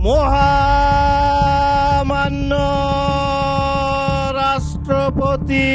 মহামান্য রাষ্ট্রপতি।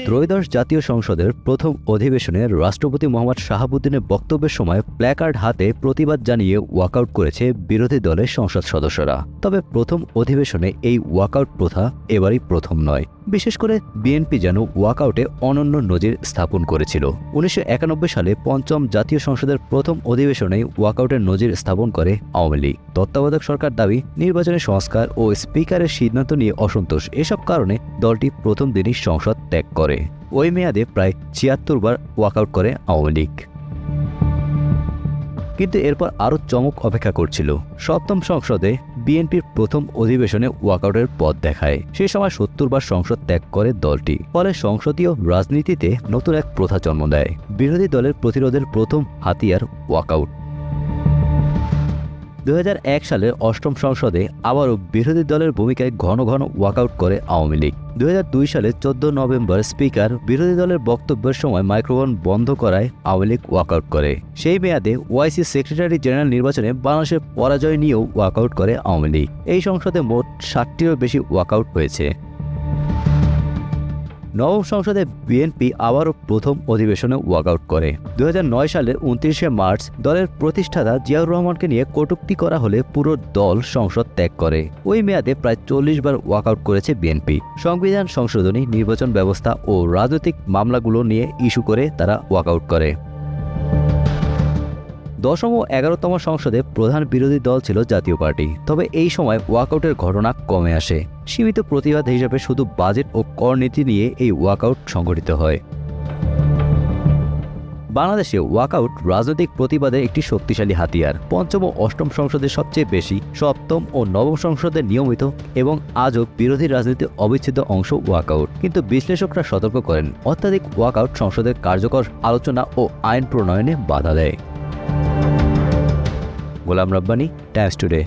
ত্রয়োদশ জাতীয় সংসদের প্রথম অধিবেশনে রাষ্ট্রপতি মোহাম্মদ শাহাবুদ্দিনের বক্তব্যের সময় প্ল্যাকার্ড হাতে প্রতিবাদ জানিয়ে ওয়াকআউট করেছে বিরোধী দলের সংসদ সদস্যরা। তবে প্রথম অধিবেশনে এই ওয়াকআউট প্রথা এবারই প্রথম নয়। বিশেষ করে বিএনপি যেন ওয়াকআউটে অনন্য নজির স্থাপন করেছিল। 1991 সালে পঞ্চম জাতীয় সংসদের প্রথম অধিবেশনে ওয়াকআউটের নজির স্থাপন করে আওয়ামী লীগ। তত্ত্বাবধায়ক সরকার দাবি, নির্বাচনী সংস্কার ও স্পিকারের সিদ্ধান্ত নিয়ে অসন্তোষ, এসব কারণে দলটি প্রথম দিনই সংসদ ত্যাগ করে। ওই মেয়াদে প্রায় ৭৬ বার ওয়াকআউট করে আওয়ামী লীগ। কিন্তু এরপর আরও চমক অপেক্ষা করছিল। সপ্তম সংসদে বিএনপির প্রথম অধিবেশনে ওয়াকআউটের পথ দেখায়। সেই সময় ৭০ বার সংসদ ত্যাগ করে দলটি। ফলে সংসদীয় রাজনীতিতে নতুন এক প্রথা জন্ম দেয়। বিরোধী দলের প্রতিরোধের প্রথম হাতিয়ার ওয়াকআউট। ২০০১ সালের অষ্টম সংসদে আবারও বিরোধী দলের ভূমিকায় ঘন ঘন ওয়াকআউট করে আওয়ামী লীগ। ২০০২ সালের ১৪ নভেম্বর স্পিকার বিরোধী দলের বক্তব্যের সময় মাইক্রোফোন বন্ধ করায় আওয়ামী লীগ ওয়াকআউট করে। সেই মেয়াদে ওআইসি সেক্রেটারি জেনারেল নির্বাচনে বাংলাদেশের পরাজয় নিয়েও ওয়াকআউট করে আওয়ামী লীগ। এই সংসদে মোট ৬০টিরও বেশি ওয়াকআউট হয়েছে। নবম সংসদে বিএনপি আবারও প্রথম অধিবেশনে ওয়াকআউট করে। ২০০৯ সালের ২৯শে মার্চ দলের প্রতিষ্ঠাতা জিয়াউর রহমানকে নিয়ে কটূক্তি করা হলে পুরো দল সংসদ ত্যাগ করে। ওই মেয়াদে প্রায় ৪০ বার ওয়াকআউট করেছে বিএনপি। সংবিধান সংশোধনী, নির্বাচন ব্যবস্থা ও রাজনৈতিক মামলাগুলো নিয়ে ইস্যু করে তারা ওয়াকআউট করে। দশম ও ১১তম সংসদে প্রধান বিরোধী দল ছিল জাতীয় পার্টি। তবে এই সময় ওয়াকআউটের ঘটনা কমে আসে। সীমিত প্রতিবাদ হিসেবে শুধু বাজেট ও কর নীতি নিয়ে এই ওয়াকআউট সংঘটিত হয়। বাংলাদেশে ওয়াকআউট রাজনৈতিক প্রতিবাদের একটি শক্তিশালী হাতিয়ার। পঞ্চম ও অষ্টম সংসদে সবচেয়ে বেশি, সপ্তম ও নবম সংসদে নিয়মিত এবং আজও বিরোধী রাজনীতির অবিচ্ছেদ্য অংশ ওয়াকআউট। কিন্তু বিশ্লেষকরা সতর্ক করেন, অত্যাধিক ওয়াকআউট সংসদের কার্যকর আলোচনা ও আইন প্রণয়নে বাধা দেয়। Golam Rabbani, Times today.